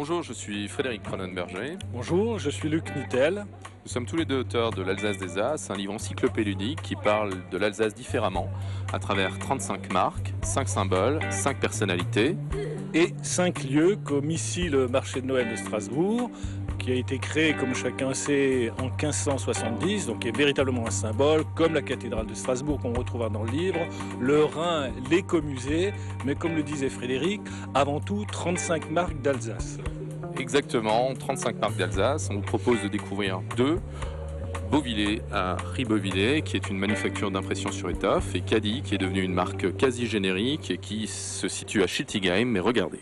Bonjour, je suis Frédéric Cronenberger. Bonjour, je suis Luc Nittel. Nous sommes tous les deux auteurs de l'Alsace des As, un livre encyclopédique qui parle de l'Alsace différemment, à travers 35 marques, 5 symboles, 5 personnalités. Et 5 lieux, comme ici le marché de Noël de Strasbourg, qui a été créé, comme chacun sait, en 1570, donc qui est véritablement un symbole, comme la cathédrale de Strasbourg qu'on retrouvera dans le livre, le Rhin, l'écomusée, mais comme le disait Frédéric, avant tout 35 marques d'Alsace. Exactement, 35 marques d'Alsace. On vous propose de découvrir 2. Beauvillé à Ribeauvillé, qui est une manufacture d'impression sur étoffe, et Caddy, qui est devenue une marque quasi générique et qui se situe à Schiltigheim. Mais regardez.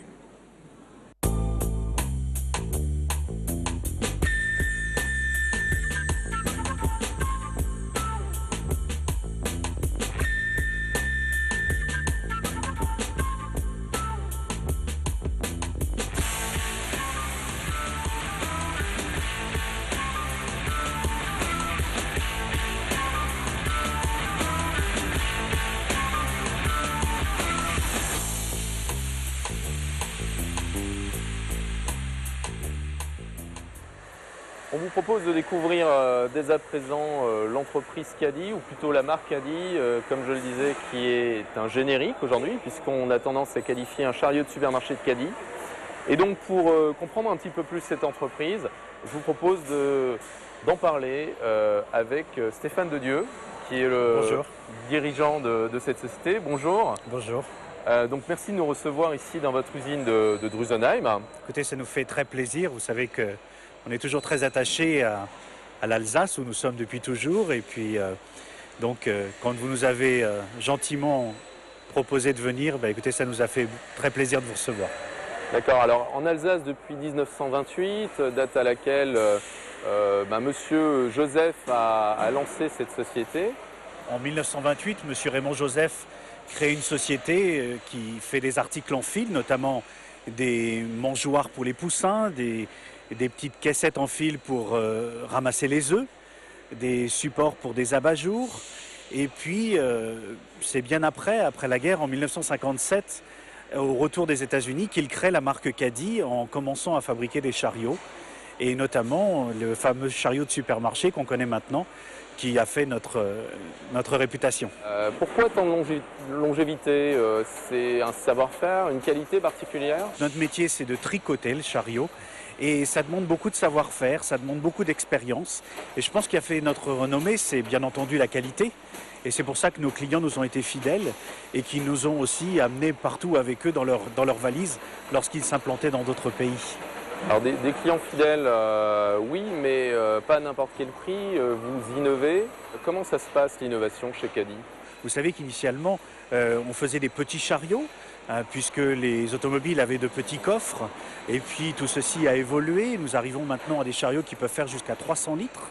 On vous propose de découvrir dès à présent l'entreprise Caddy, ou plutôt la marque Caddy, comme je le disais, qui est un générique aujourd'hui, puisqu'on a tendance à qualifier un chariot de supermarché de Caddy. Et donc pour comprendre un petit peu plus cette entreprise, je vous propose d'en parler avec Stéphane Dedieu, qui est le dirigeant de cette société. Bonjour. Bonjour. Donc merci de nous recevoir ici dans votre usine de Drusenheim. Écoutez, ça nous fait très plaisir. Vous savez qu'on est toujours très attaché à l'Alsace, où nous sommes depuis toujours. Et puis, quand vous nous avez gentiment proposé de venir, écoutez, ça nous a fait très plaisir de vous recevoir. D'accord. Alors, en Alsace, depuis 1928, date à laquelle Monsieur Joseph a lancé cette société. En 1928, Monsieur Raymond Joseph crée une société qui fait des articles en fil, notamment des mangeoires pour les poussins, des petites caissettes en fil pour ramasser les œufs, des supports pour des abat-jours. Et puis, c'est bien après la guerre, en 1957, au retour des États-Unis, qu'il crée la marque Caddy en commençant à fabriquer des chariots. Et notamment le fameux chariot de supermarché qu'on connaît maintenant, qui a fait notre réputation. Pourquoi tant de longévité? C'est un savoir-faire, une qualité particulière? Notre métier, c'est de tricoter le chariot. Et ça demande beaucoup de savoir-faire, ça demande beaucoup d'expérience. Et je pense qu'il a fait notre renommée, c'est bien entendu la qualité. Et c'est pour ça que nos clients nous ont été fidèles et qui nous ont aussi amenés partout avec eux dans leur valise lorsqu'ils s'implantaient dans d'autres pays. Alors des clients fidèles, oui, mais pas à n'importe quel prix. Vous innovez. Comment ça se passe l'innovation chez Caddy? Vous savez qu'initialement, on faisait des petits chariots, puisque les automobiles avaient de petits coffres. Et puis tout ceci a évolué. Nous arrivons maintenant à des chariots qui peuvent faire jusqu'à 300 litres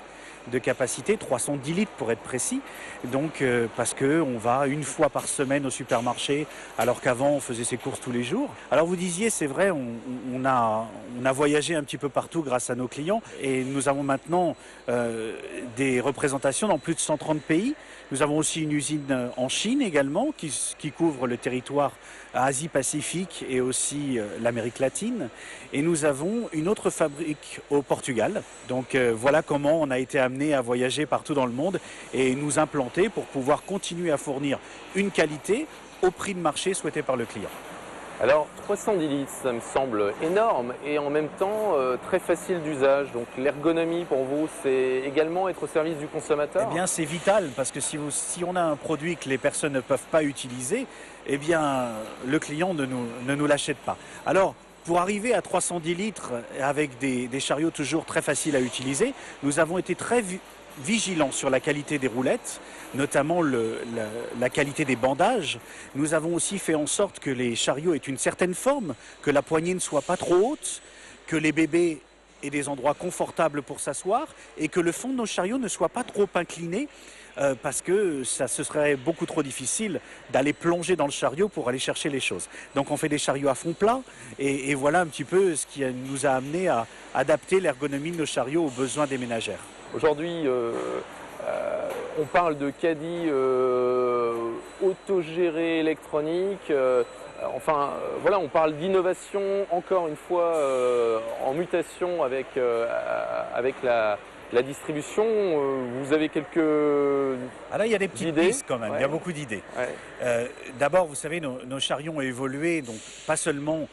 de capacité, 310 litres pour être précis. Donc parce qu'on va une fois par semaine au supermarché, alors qu'avant on faisait ses courses tous les jours. Alors vous disiez, c'est vrai, on a voyagé un petit peu partout grâce à nos clients et nous avons maintenant des représentations dans plus de 130 pays. Nous avons aussi une usine en Chine également qui couvre le territoire Asie-Pacifique et aussi l'Amérique latine. Et nous avons une autre fabrique au Portugal. Donc voilà comment on a été amené à voyager partout dans le monde et nous implanter pour pouvoir continuer à fournir une qualité au prix de marché souhaité par le client. Alors 310 litres, ça me semble énorme et en même temps très facile d'usage. Donc l'ergonomie pour vous, c'est également être au service du consommateur? Eh bien c'est vital parce que si on a un produit que les personnes ne peuvent pas utiliser, eh bien le client ne nous l'achète pas. Alors pour arriver à 310 litres avec des chariots toujours très faciles à utiliser, nous avons été très vigilants sur la qualité des roulettes, notamment la qualité des bandages. Nous avons aussi fait en sorte que les chariots aient une certaine forme, que la poignée ne soit pas trop haute, que les bébés aient des endroits confortables pour s'asseoir et que le fond de nos chariots ne soit pas trop incliné parce que ce serait beaucoup trop difficile d'aller plonger dans le chariot pour aller chercher les choses. Donc on fait des chariots à fond plat et voilà un petit peu ce qui nous a amené à adapter l'ergonomie de nos chariots aux besoins des ménagères. Aujourd'hui, on parle de Caddy autogéré électronique. Voilà, on parle d'innovation, encore une fois, en mutation avec la distribution. Vous avez quelques Ah là, il y a des petites idées pistes quand même, il y a beaucoup d'idées. D'abord, vous savez, nos chariots ont évolué, donc pas seulement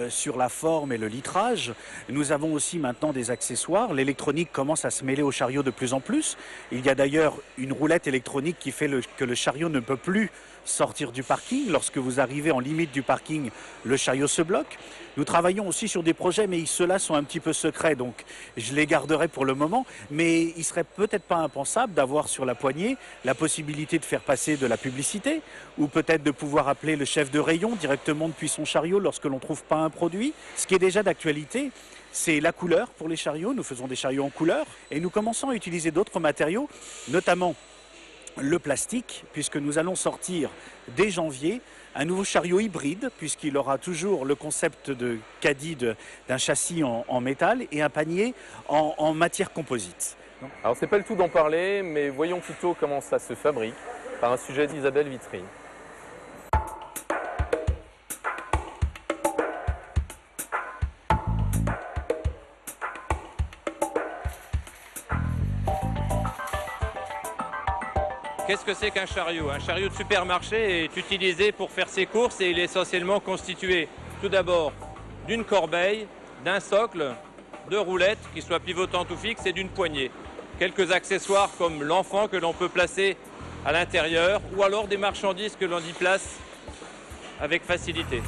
sur la forme et le litrage. Nous avons aussi maintenant des accessoires. L'électronique commence à se mêler au chariot de plus en plus. Il y a d'ailleurs une roulette électronique qui fait que le chariot ne peut plus sortir du parking. Lorsque vous arrivez en limite du parking, le chariot se bloque. Nous travaillons aussi sur des projets, mais ceux-là sont un petit peu secrets, donc je les garderai pour le moment. Mais il serait peut-être pas impensable d'avoir sur la poignée la possibilité de faire passer de la publicité, ou peut-être de pouvoir appeler le chef de rayon directement depuis son chariot lorsque l'on ne trouve pas un produit. Ce qui est déjà d'actualité, c'est la couleur pour les chariots. Nous faisons des chariots en couleur et nous commençons à utiliser d'autres matériaux, notamment le plastique, puisque nous allons sortir dès janvier un nouveau chariot hybride, puisqu'il aura toujours le concept de caddie d'un châssis en métal et un panier en matière composite. Alors c'est pas le tout d'en parler, mais voyons plutôt comment ça se fabrique par un sujet d'Isabelle Vitry. Qu'est-ce que c'est qu'un chariot? Un chariot de supermarché est utilisé pour faire ses courses et il est essentiellement constitué tout d'abord d'une corbeille, d'un socle, de roulettes qui soient pivotantes ou fixes et d'une poignée. Quelques accessoires comme l'enfant que l'on peut placer à l'intérieur ou alors des marchandises que l'on y place avec facilité.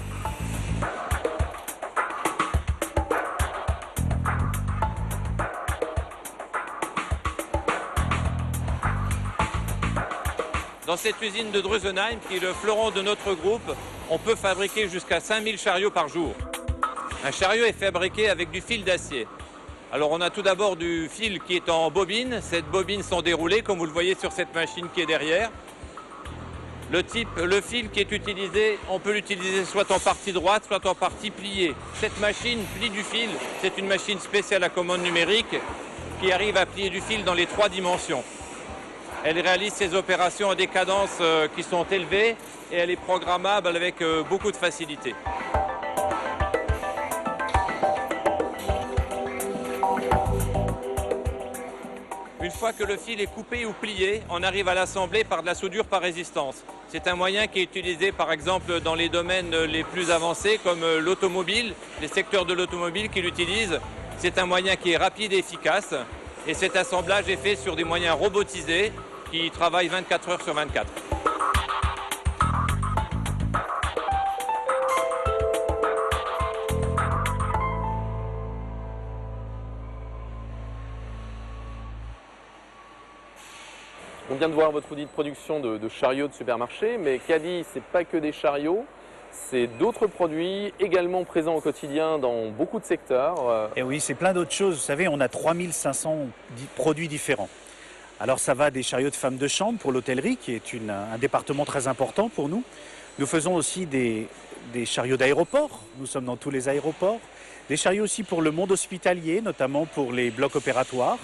Dans cette usine de Drusenheim, qui est le fleuron de notre groupe, on peut fabriquer jusqu'à 5000 chariots par jour. Un chariot est fabriqué avec du fil d'acier. Alors on a tout d'abord du fil qui est en bobine. Ces bobines sont déroulées, comme vous le voyez sur cette machine qui est derrière. Le fil qui est utilisé, on peut l'utiliser soit en partie droite, soit en partie pliée. Cette machine plie du fil. C'est une machine spéciale à commande numérique qui arrive à plier du fil dans les 3 dimensions. Elle réalise ses opérations à des cadences qui sont élevées et elle est programmable avec beaucoup de facilité. Une fois que le fil est coupé ou plié, on arrive à l'assembler par de la soudure par résistance. C'est un moyen qui est utilisé par exemple dans les domaines les plus avancés comme l'automobile, les secteurs de l'automobile qui l'utilisent. C'est un moyen qui est rapide et efficace. Et cet assemblage est fait sur des moyens robotisés qui travaillent 24 heures sur 24. On vient de voir votre outil de production de chariots de supermarché, mais caddie, c'est pas que des chariots. C'est d'autres produits également présents au quotidien dans beaucoup de secteurs. Et oui, c'est plein d'autres choses. Vous savez, on a 3500 produits différents. Alors ça va des chariots de femmes de chambre pour l'hôtellerie, qui est un département très important pour nous. Nous faisons aussi des chariots d'aéroport. Nous sommes dans tous les aéroports. Des chariots aussi pour le monde hospitalier, notamment pour les blocs opératoires.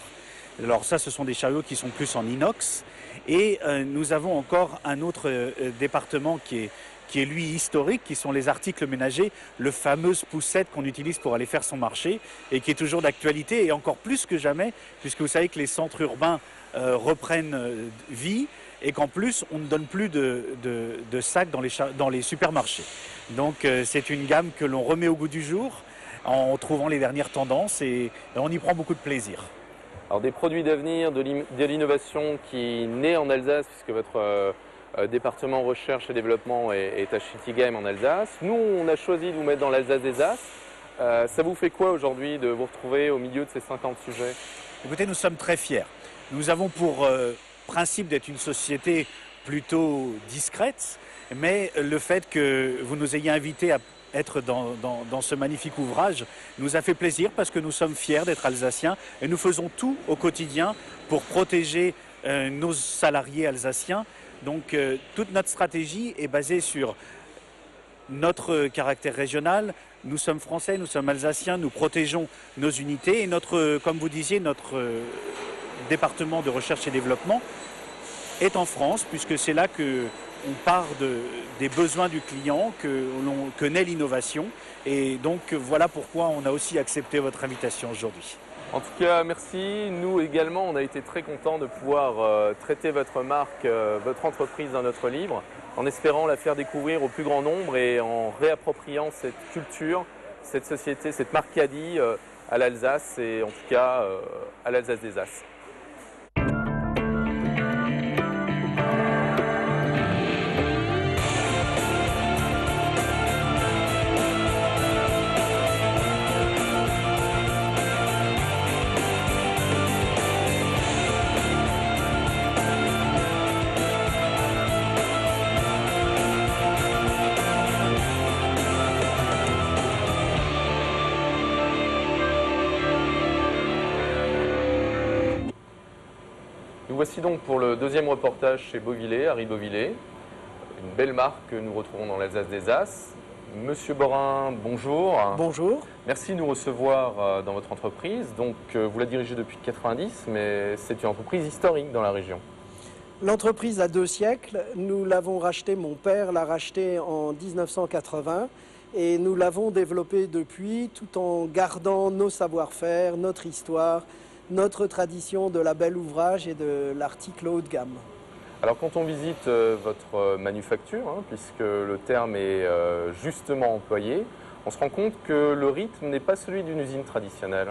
Alors ça, ce sont des chariots qui sont plus en inox. Et nous avons encore un autre département qui est lui historique, qui sont les articles ménagers, le fameuse poussette qu'on utilise pour aller faire son marché et qui est toujours d'actualité et encore plus que jamais, puisque vous savez que les centres urbains reprennent vie et qu'en plus on ne donne plus de sacs dans les supermarchés. Donc c'est une gamme que l'on remet au goût du jour en trouvant les dernières tendances et on y prend beaucoup de plaisir. Alors des produits d'avenir, de l'innovation qui naît en Alsace, puisque votre département recherche et développement est à Schiltigheim en Alsace. Nous, on a choisi de vous mettre dans l'Alsace des As. Ça vous fait quoi aujourd'hui de vous retrouver au milieu de ces 50 sujets? Écoutez, nous sommes très fiers. Nous avons pour principe d'être une société plutôt discrète, mais le fait que vous nous ayez invités à être dans ce magnifique ouvrage nous a fait plaisir parce que nous sommes fiers d'être alsaciens et nous faisons tout au quotidien pour protéger nos salariés alsaciens. Donc toute notre stratégie est basée sur notre caractère régional. Nous sommes français, nous sommes alsaciens, nous protégeons nos unités et comme vous disiez, notre département de recherche et développement est en France puisque c'est là que on part des besoins du client que naît l'innovation. Et donc voilà pourquoi on a aussi accepté votre invitation aujourd'hui. En tout cas, merci. Nous également, on a été très contents de pouvoir traiter votre marque, votre entreprise dans notre livre, en espérant la faire découvrir au plus grand nombre et en réappropriant cette culture, cette société, cette marque Caddy à l'Alsace et en tout cas à l'Alsace des As. Nous voici donc pour le deuxième reportage chez Beauvillé, Harry Beauvillé, une belle marque que nous retrouvons dans l'Alsace des As. Monsieur Borin, bonjour. Bonjour. Merci de nous recevoir dans votre entreprise. Donc, vous la dirigez depuis 90, mais c'est une entreprise historique dans la région. L'entreprise a 2 siècles. Nous l'avons rachetée, mon père l'a rachetée en 1980 et nous l'avons développée depuis tout en gardant nos savoir-faire, notre histoire, notre tradition de la belle ouvrage et de l'article haut de gamme. Alors quand on visite votre manufacture, puisque le terme est justement employé, on se rend compte que le rythme n'est pas celui d'une usine traditionnelle.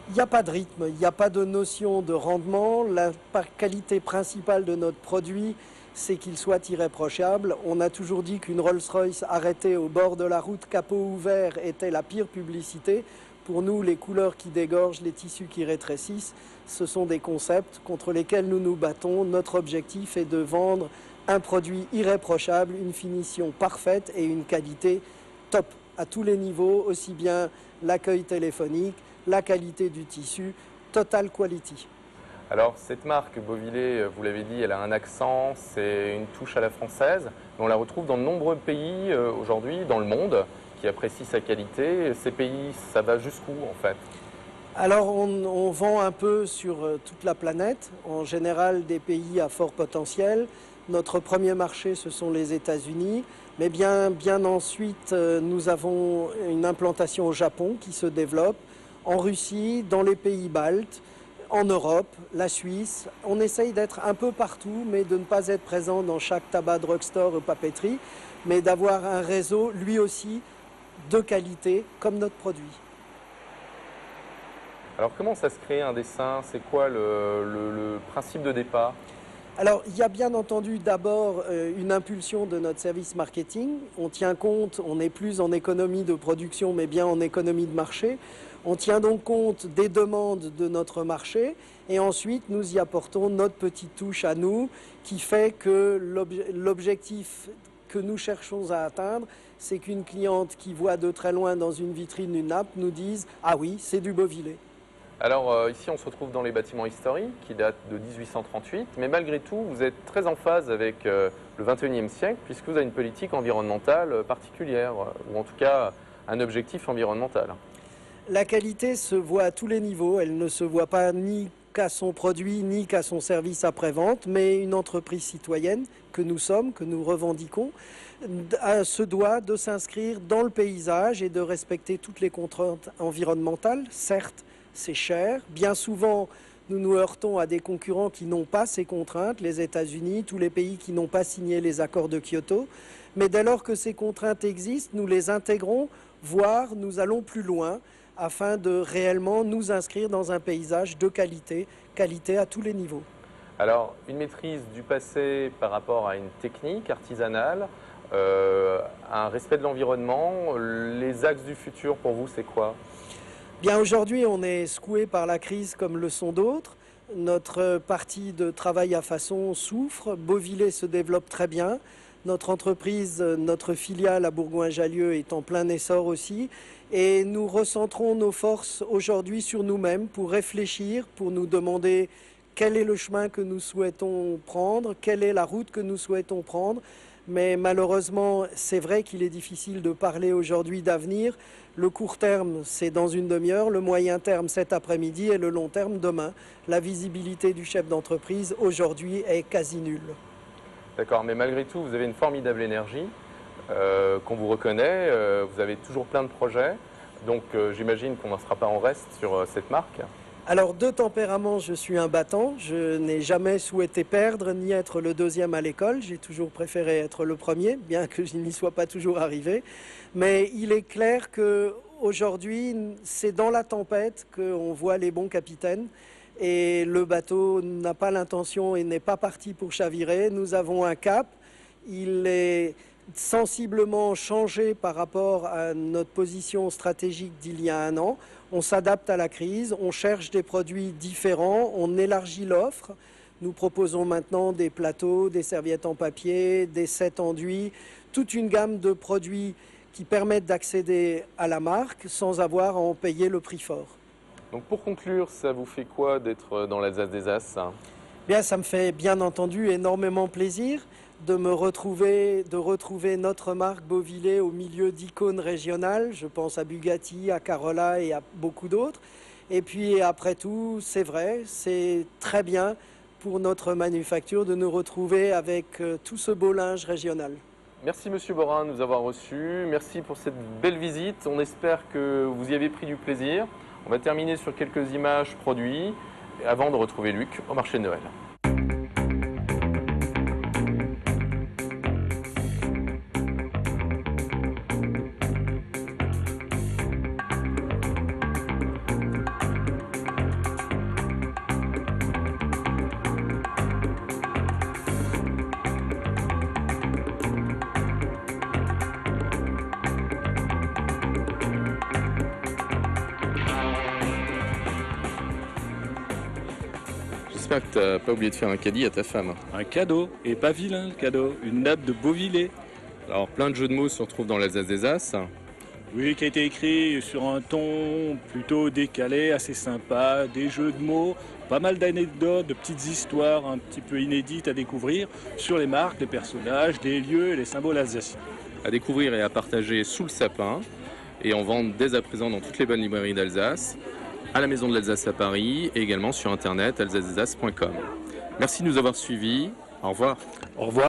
Il n'y a pas de rythme, il n'y a pas de notion de rendement. La qualité principale de notre produit, c'est qu'il soit irréprochable. On a toujours dit qu'une Rolls-Royce arrêtée au bord de la route, capot ouvert, était la pire publicité. Pour nous, les couleurs qui dégorgent, les tissus qui rétrécissent, ce sont des concepts contre lesquels nous nous battons. Notre objectif est de vendre un produit irréprochable, une finition parfaite et une qualité top à tous les niveaux, aussi bien l'accueil téléphonique, la qualité du tissu, total quality. Alors cette marque Beauvillé, vous l'avez dit, elle a un accent, c'est une touche à la française, mais on la retrouve dans de nombreux pays aujourd'hui dans le monde qui apprécient sa qualité. Ces pays, ça va jusqu'où en fait? Alors on vend un peu sur toute la planète, en général des pays à fort potentiel. Notre premier marché, ce sont les États-Unis, mais bien ensuite, nous avons une implantation au Japon qui se développe, en Russie, dans les pays baltes, en Europe, la Suisse. On essaye d'être un peu partout, mais de ne pas être présent dans chaque tabac, drugstore ou papeterie, mais d'avoir un réseau, lui aussi, de qualité, comme notre produit. Alors comment ça se crée un dessin? C'est quoi le principe de départ? Alors, il y a bien entendu d'abord une impulsion de notre service marketing. On tient compte, on n'est plus en économie de production, mais bien en économie de marché. On tient donc compte des demandes de notre marché et ensuite nous y apportons notre petite touche à nous qui fait que l'objectif que nous cherchons à atteindre, c'est qu'une cliente qui voit de très loin dans une vitrine une nappe nous dise « Ah oui, c'est du Beauvillé ». Alors ici on se retrouve dans les bâtiments historiques qui datent de 1838, mais malgré tout vous êtes très en phase avec le 21e siècle puisque vous avez une politique environnementale particulière, ou en tout cas un objectif environnemental. La qualité se voit à tous les niveaux, elle ne se voit pas ni qu'à son produit ni qu'à son service après-vente, mais une entreprise citoyenne que nous sommes, que nous revendiquons, se doit de s'inscrire dans le paysage et de respecter toutes les contraintes environnementales. Certes, c'est cher. Bien souvent, nous nous heurtons à des concurrents qui n'ont pas ces contraintes, les États-Unis, tous les pays qui n'ont pas signé les accords de Kyoto. Mais dès lors que ces contraintes existent, nous les intégrons, voire nous allons plus loin afin de réellement nous inscrire dans un paysage de qualité, qualité à tous les niveaux. Alors, une maîtrise du passé par rapport à une technique artisanale, un respect de l'environnement, les axes du futur pour vous, c'est quoi ? Bien, aujourd'hui, on est secoué par la crise comme le sont d'autres. Notre partie de travail à façon souffre. Beauvillé se développe très bien. Notre entreprise, notre filiale à Bourgoin-Jallieu est en plein essor aussi. Et nous recentrons nos forces aujourd'hui sur nous-mêmes pour réfléchir, pour nous demander quel est le chemin que nous souhaitons prendre, quelle est la route que nous souhaitons prendre. Mais malheureusement, c'est vrai qu'il est difficile de parler aujourd'hui d'avenir. Le court terme, c'est dans une demi-heure, le moyen terme, cet après-midi, et le long terme, demain. La visibilité du chef d'entreprise, aujourd'hui, est quasi nulle. D'accord, mais malgré tout, vous avez une formidable énergie qu'on vous reconnaît. Vous avez toujours plein de projets. Donc j'imagine qu'on n'en sera pas en reste sur cette marque. Alors, de tempérament, je suis un battant. Je n'ai jamais souhaité perdre ni être le deuxième à l'école. J'ai toujours préféré être le premier, bien que je n'y sois pas toujours arrivé. Mais il est clair qu'aujourd'hui, c'est dans la tempête qu'on voit les bons capitaines. Et le bateau n'a pas l'intention et n'est pas parti pour chavirer. Nous avons un cap. Il est sensiblement changé par rapport à notre position stratégique d'il y a un an. On s'adapte à la crise, on cherche des produits différents, on élargit l'offre. Nous proposons maintenant des plateaux, des serviettes en papier, des sets enduits, toute une gamme de produits qui permettent d'accéder à la marque sans avoir à en payer le prix fort. Donc pour conclure, ça vous fait quoi d'être dans l'Alsace des As? Bien, ça me fait bien entendu énormément plaisir de retrouver notre marque Beauvillé au milieu d'icônes régionales. Je pense à Bugatti, à Carola et à beaucoup d'autres. Et puis après tout, c'est vrai, c'est très bien pour notre manufacture de nous retrouver avec tout ce beau linge régional. Merci Monsieur Borin de nous avoir reçus. Merci pour cette belle visite. On espère que vous y avez pris du plaisir. On va terminer sur quelques images produits avant de retrouver Luc au marché de Noël. J'espère que tu n'as pas oublié de faire un caddie à ta femme. Un cadeau, et pas vilain le cadeau, une nappe de Beauvillé. Alors plein de jeux de mots se retrouvent dans l'Alsace des As. Oui, qui a été écrit sur un ton plutôt décalé, assez sympa, des jeux de mots, pas mal d'anecdotes, de petites histoires un petit peu inédites à découvrir sur les marques, les personnages, les lieux et les symboles alsaciens. À découvrir et à partager sous le sapin et en vente dès à présent dans toutes les bonnes librairies d'Alsace, à la Maison de l'Alsace à Paris et également sur internet alsacedesas.com. Merci de nous avoir suivis. Au revoir. Au revoir.